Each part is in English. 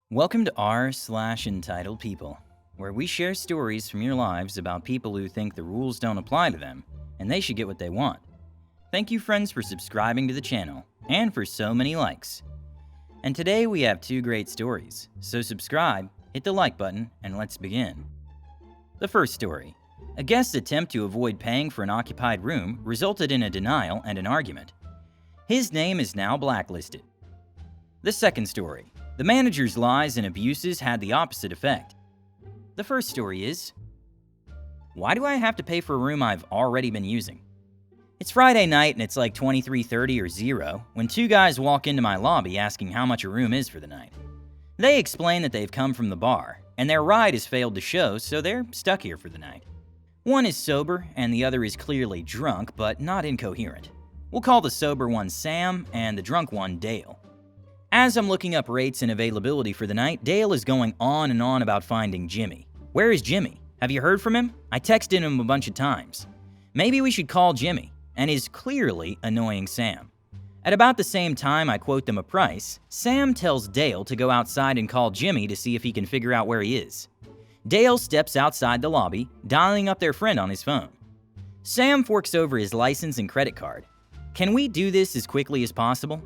Welcome to r/entitled people, where we share stories from your lives about people who think the rules don't apply to them and they should get what they want. Thank you, friends, for subscribing to the channel and for so many likes. And today we have two great stories, so subscribe, hit the like button, and let's begin. The first story. A guest's attempt to avoid paying for an occupied room resulted in a denial and an argument. His name is now blacklisted. The second story. The manager's lies and abuses had the opposite effect. The first story is, why do I have to pay for a room I've already been using? It's Friday night and it's like 23:30 or 0 when two guys walk into my lobby asking how much a room is for the night. They explain that they've come from the bar and their ride has failed to show, so they're stuck here for the night. One is sober and the other is clearly drunk but not incoherent. We'll call the sober one Sam and the drunk one Dale. As I'm looking up rates and availability for the night, Dale is going on and on about finding Jimmy. Where is Jimmy? Have you heard from him? I texted him a bunch of times. Maybe we should call Jimmy, and is clearly annoying Sam. At about the same time I quote them a price, Sam tells Dale to go outside and call Jimmy to see if he can figure out where he is. Dale steps outside the lobby, dialing up their friend on his phone. Sam forks over his license and credit card. Can we do this as quickly as possible?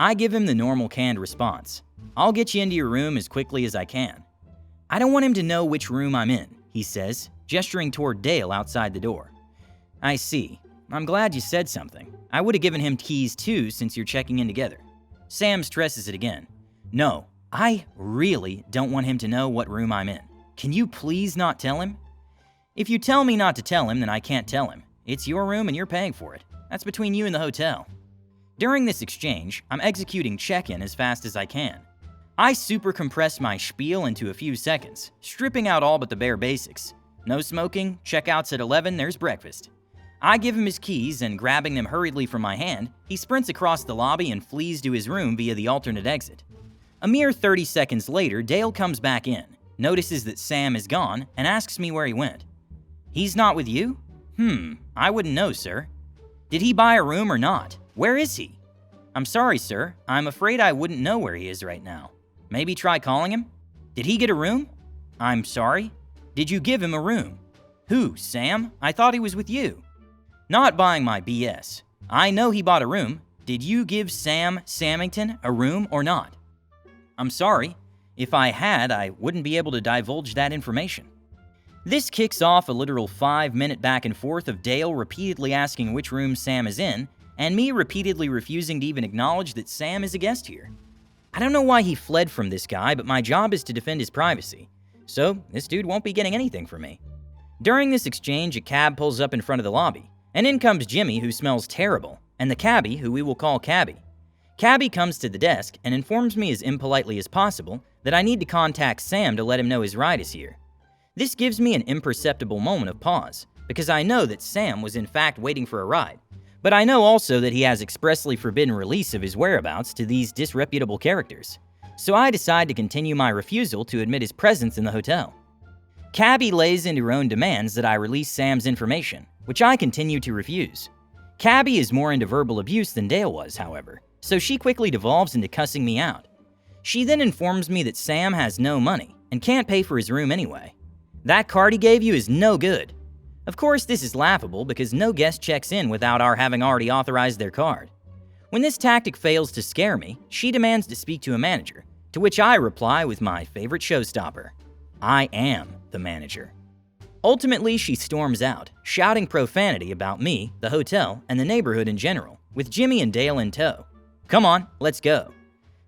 I give him the normal canned response. I'll get you into your room as quickly as I can. I don't want him to know which room I'm in, he says, gesturing toward Dale outside the door. I see. I'm glad you said something. I would have given him keys too since you're checking in together. Sam stresses it again. No, I really don't want him to know what room I'm in. Can you please not tell him? If you tell me not to tell him, then I can't tell him. It's your room and you're paying for it. That's between you and the hotel. During this exchange, I'm executing check-in as fast as I can. I super compress my spiel into a few seconds, stripping out all but the bare basics. No smoking, checkouts at 11, there's breakfast. I give him his keys and grabbing them hurriedly from my hand, he sprints across the lobby and flees to his room via the alternate exit. A mere 30 seconds later, Dale comes back in, notices that Sam is gone, and asks me where he went. He's not with you? I wouldn't know, sir. Did he buy a room or not? Where is he? I'm sorry, sir. I'm afraid I wouldn't know where he is right now. Maybe try calling him? Did he get a room? I'm sorry. Did you give him a room? Who, Sam? I thought he was with you. Not buying my BS. I know he bought a room. Did you give Sam Samington a room or not? I'm sorry. If I had, I wouldn't be able to divulge that information. This kicks off a literal 5-minute back and forth of Dale repeatedly asking which room Sam is in, and me repeatedly refusing to even acknowledge that Sam is a guest here. I don't know why he fled from this guy, but my job is to defend his privacy, so this dude won't be getting anything from me. During this exchange, a cab pulls up in front of the lobby, and in comes Jimmy, who smells terrible, and the cabbie, who we will call Cabby. Cabby comes to the desk and informs me as impolitely as possible that I need to contact Sam to let him know his ride is here. This gives me an imperceptible moment of pause, because I know that Sam was in fact waiting for a ride, but I know also that he has expressly forbidden release of his whereabouts to these disreputable characters, so I decide to continue my refusal to admit his presence in the hotel. Cabby lays into her own demands that I release Sam's information, which I continue to refuse. Cabby is more into verbal abuse than Dale was, however, so she quickly devolves into cussing me out. She then informs me that Sam has no money and can't pay for his room anyway. That card he gave you is no good. Of course, this is laughable because no guest checks in without our having already authorized their card. When this tactic fails to scare me, she demands to speak to a manager, to which I reply with my favorite showstopper. I am the manager. Ultimately, she storms out, shouting profanity about me, the hotel, and the neighborhood in general, with Jimmy and Dale in tow. Come on, let's go.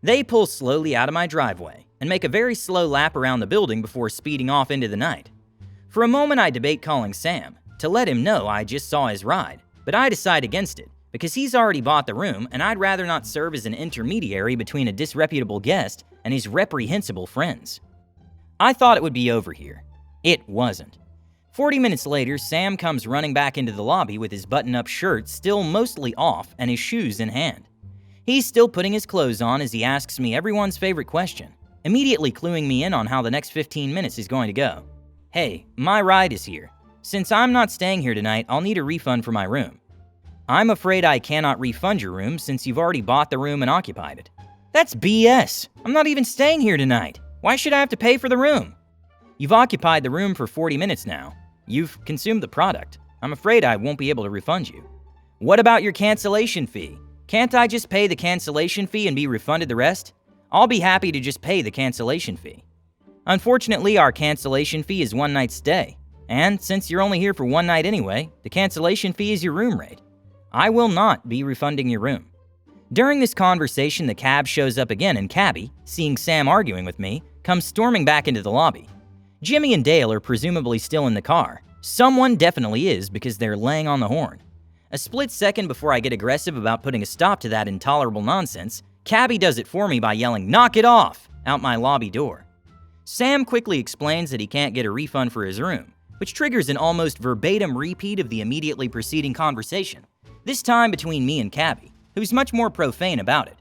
They pull slowly out of my driveway and make a very slow lap around the building before speeding off into the night. For a moment, I debate calling Sam to let him know I just saw his ride, but I decide against it because he's already bought the room and I'd rather not serve as an intermediary between a disreputable guest and his reprehensible friends. I thought it would be over here. It wasn't. 40 minutes later, Sam comes running back into the lobby with his button-up shirt still mostly off and his shoes in hand. He's still putting his clothes on as he asks me everyone's favorite question, immediately cluing me in on how the next 15 minutes is going to go. Hey, my ride is here. Since I'm not staying here tonight, I'll need a refund for my room. I'm afraid I cannot refund your room since you've already bought the room and occupied it. That's BS. I'm not even staying here tonight. Why should I have to pay for the room? You've occupied the room for 40 minutes now. You've consumed the product. I'm afraid I won't be able to refund you. What about your cancellation fee? Can't I just pay the cancellation fee and be refunded the rest? I'll be happy to just pay the cancellation fee. Unfortunately, our cancellation fee is one night's stay. And since you're only here for one night anyway, the cancellation fee is your room rate. I will not be refunding your room. During this conversation, the cab shows up again, and Cabby, seeing Sam arguing with me, comes storming back into the lobby. Jimmy and Dale are presumably still in the car. Someone definitely is because they're laying on the horn. A split second before I get aggressive about putting a stop to that intolerable nonsense, Cabby does it for me by yelling, "Knock it off!" out my lobby door. Sam quickly explains that he can't get a refund for his room, which triggers an almost verbatim repeat of the immediately preceding conversation, this time between me and Cabby, who's much more profane about it.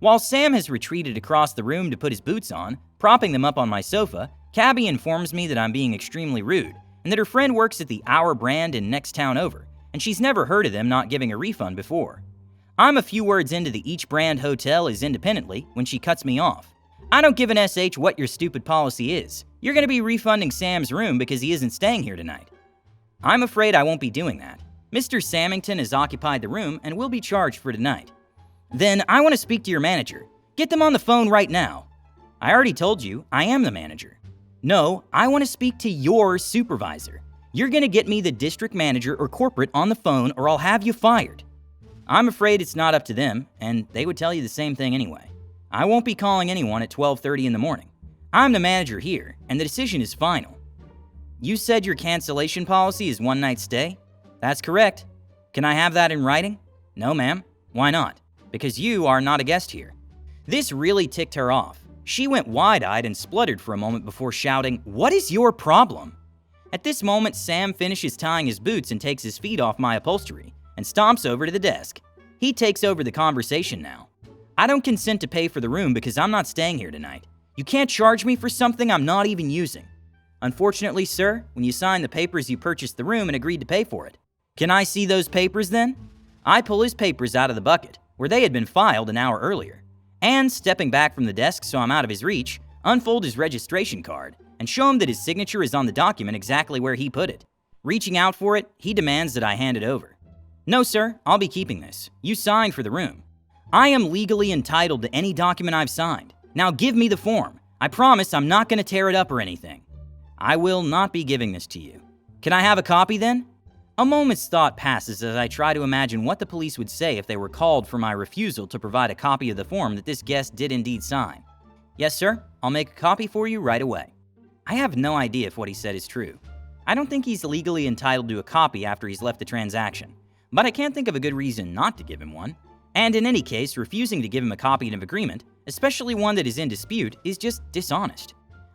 While Sam has retreated across the room to put his boots on, propping them up on my sofa, Cabby informs me that I'm being extremely rude and that her friend works at the Our brand in next town over, and she's never heard of them not giving a refund before. I'm a few words into the Each Brand Hotel as independently when she cuts me off. I don't give an SH what your stupid policy is. You're going to be refunding Sam's room because he isn't staying here tonight. I'm afraid I won't be doing that. Mr. Samington has occupied the room and will be charged for tonight. Then I want to speak to your manager. Get them on the phone right now. I already told you I am the manager. No, I want to speak to your supervisor. You're going to get me the district manager or corporate on the phone or I'll have you fired. I'm afraid it's not up to them, and they would tell you the same thing anyway. I won't be calling anyone at 12:30 in the morning. I'm the manager here, and the decision is final. You said your cancellation policy is one night stay? That's correct. Can I have that in writing? No, ma'am. Why not? Because you are not a guest here. This really ticked her off. She went wide-eyed and spluttered for a moment before shouting, "What is your problem?" At this moment, Sam finishes tying his boots and takes his feet off my upholstery and stomps over to the desk. He takes over the conversation now. I don't consent to pay for the room because I'm not staying here tonight. You can't charge me for something I'm not even using. Unfortunately, sir, when you signed the papers, you purchased the room and agreed to pay for it. Can I see those papers then? I pull his papers out of the bucket, where they had been filed an hour earlier, and, stepping back from the desk so I'm out of his reach, unfold his registration card and show him that his signature is on the document exactly where he put it. Reaching out for it, he demands that I hand it over. No, sir, I'll be keeping this. You signed for the room. I am legally entitled to any document I've signed. Now give me the form. I promise I'm not going to tear it up or anything. I will not be giving this to you. Can I have a copy then? A moment's thought passes as I try to imagine what the police would say if they were called for my refusal to provide a copy of the form that this guest did indeed sign. Yes, sir, I'll make a copy for you right away. I have no idea if what he said is true. I don't think he's legally entitled to a copy after he's left the transaction, but I can't think of a good reason not to give him one. And in any case, refusing to give him a copy of agreement, especially one that is in dispute, is just dishonest.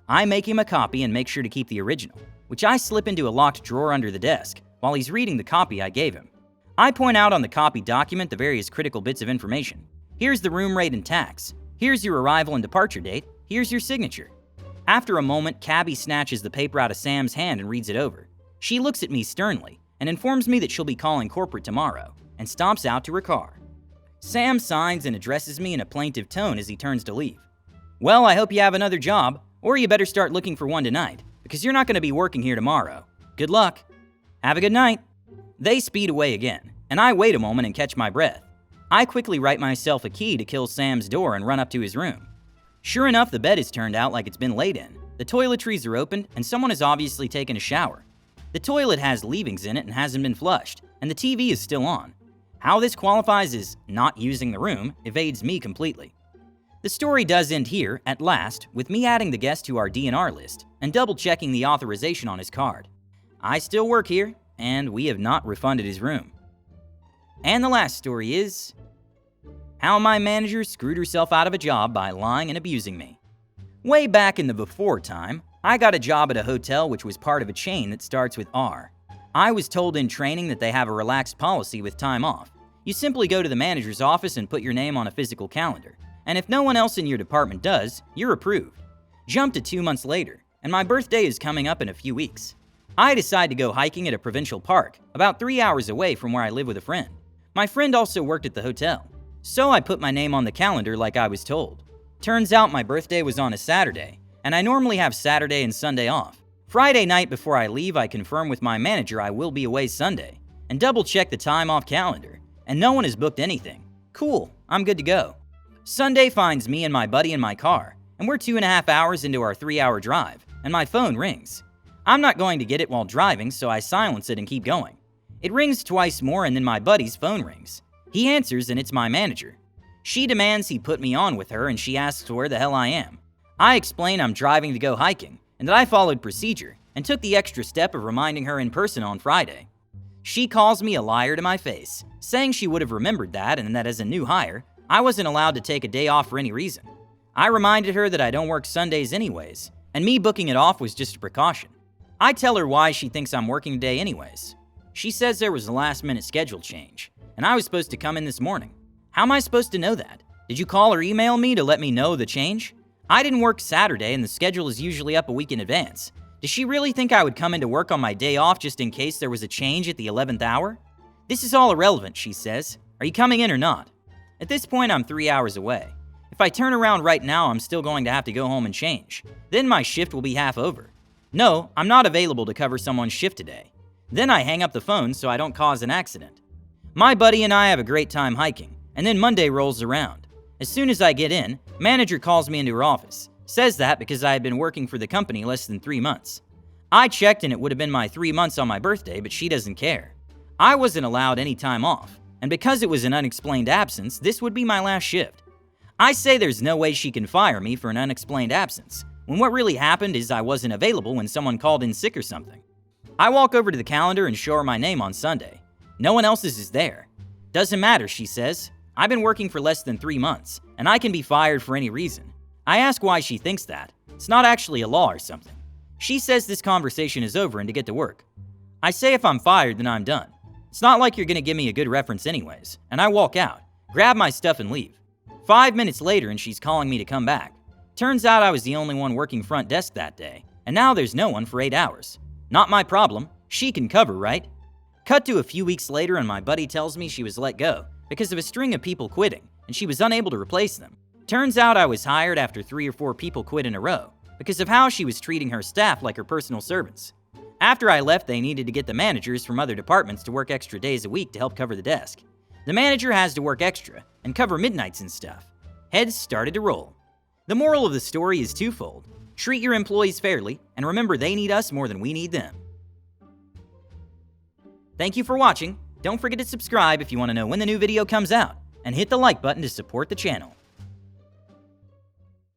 I make him a copy and make sure to keep the original, which I slip into a locked drawer under the desk while he's reading the copy I gave him. I point out on the copy document the various critical bits of information. Here's the room rate and tax. Here's your arrival and departure date. Here's your signature. After a moment, Cabby snatches the paper out of Sam's hand and reads it over. She looks at me sternly and informs me that she'll be calling corporate tomorrow and stomps out to her car. Sam signs and addresses me in a plaintive tone as he turns to leave. Well, I hope you have another job, or you better start looking for one tonight, because you're not going to be working here tomorrow. Good luck. Have a good night. They speed away again, and I wait a moment and catch my breath. I quickly write myself a key to kill Sam's door and run up to his room. Sure enough, the bed is turned out like it's been laid in. The toiletries are opened, and someone has obviously taken a shower. The toilet has leavings in it and hasn't been flushed, and the TV is still on. How this qualifies as not using the room evades me completely. The story does end here, at last, with me adding the guest to our DNR list and double-checking the authorization on his card. I still work here, and we have not refunded his room. And the last story is how my manager screwed herself out of a job by lying and abusing me. Way back in the before time, I got a job at a hotel which was part of a chain that starts with R. I was told in training that they have a relaxed policy with time off. You simply go to the manager's office and put your name on a physical calendar, and if no one else in your department does, you're approved. Jump to 2 months later, and my birthday is coming up in a few weeks. I decide to go hiking at a provincial park, about 3 hours away from where I live with a friend. My friend also worked at the hotel, So I put my name on the calendar like I was told. Turns out my birthday was on a Saturday, and I normally have Saturday and Sunday off. Friday night before I leave, I confirm with my manager I will be away Sunday, and double check the time off calendar, and no one has booked anything. Cool, I'm good to go. Sunday finds me and my buddy in my car, and we're 2.5 hours into our 3-hour drive, and my phone rings. I'm not going to get it while driving, so I silence it and keep going. It rings twice more, and then my buddy's phone rings. He answers, and it's my manager. She demands he put me on with her, and she asks where the hell I am. I explain I'm driving to go hiking, and that I followed procedure, and took the extra step of reminding her in person on Friday. She calls me a liar to my face, saying she would have remembered that, and that as a new hire, I wasn't allowed to take a day off for any reason. I reminded her that I don't work Sundays anyways, and me booking it off was just a precaution. I tell her why she thinks I'm working today anyways. She says there was a last-minute schedule change, and I was supposed to come in this morning. How am I supposed to know that? Did you call or email me to let me know the change? I didn't work Saturday, and the schedule is usually up a week in advance. Does she really think I would come into work on my day off just in case there was a change at the 11th hour? This is all irrelevant, she says. Are you coming in or not? At this point, I'm 3 hours away. If I turn around right now, I'm still going to have to go home and change. Then my shift will be half over. No, I'm not available to cover someone's shift today. Then I hang up the phone so I don't cause an accident. My buddy and I have a great time hiking, and then Monday rolls around. As soon as I get in, manager calls me into her office. Says that because I had been working for the company less than 3 months. I checked and it would have been my 3 months on my birthday, but she doesn't care. I wasn't allowed any time off, and because it was an unexplained absence, this would be my last shift. I say there's no way she can fire me for an unexplained absence, when what really happened is I wasn't available when someone called in sick or something. I walk over to the calendar and show her my name on Sunday. No one else's is there. Doesn't matter, she says. I've been working for less than 3 months, and I can be fired for any reason. I ask why she thinks that. It's not actually a law or something. She says this conversation is over and to get to work. I say if I'm fired, then I'm done. It's not like you're gonna give me a good reference anyways, and I walk out, grab my stuff and leave. 5 minutes later and she's calling me to come back. Turns out I was the only one working front desk that day, and now there's no one for 8 hours. Not my problem. She can cover, right? Cut to a few weeks later and my buddy tells me she was let go because of a string of people quitting, and she was unable to replace them. Turns out I was hired after 3 or 4 people quit in a row because of how she was treating her staff like her personal servants. After I left, they needed to get the managers from other departments to work extra days a week to help cover the desk. The manager has to work extra and cover midnights and stuff. Heads started to roll. The moral of the story is twofold. Treat your employees fairly, and remember they need us more than we need them. Thank you for watching. Don't forget to subscribe if you want to know when the new video comes out, and hit the like button to support the channel.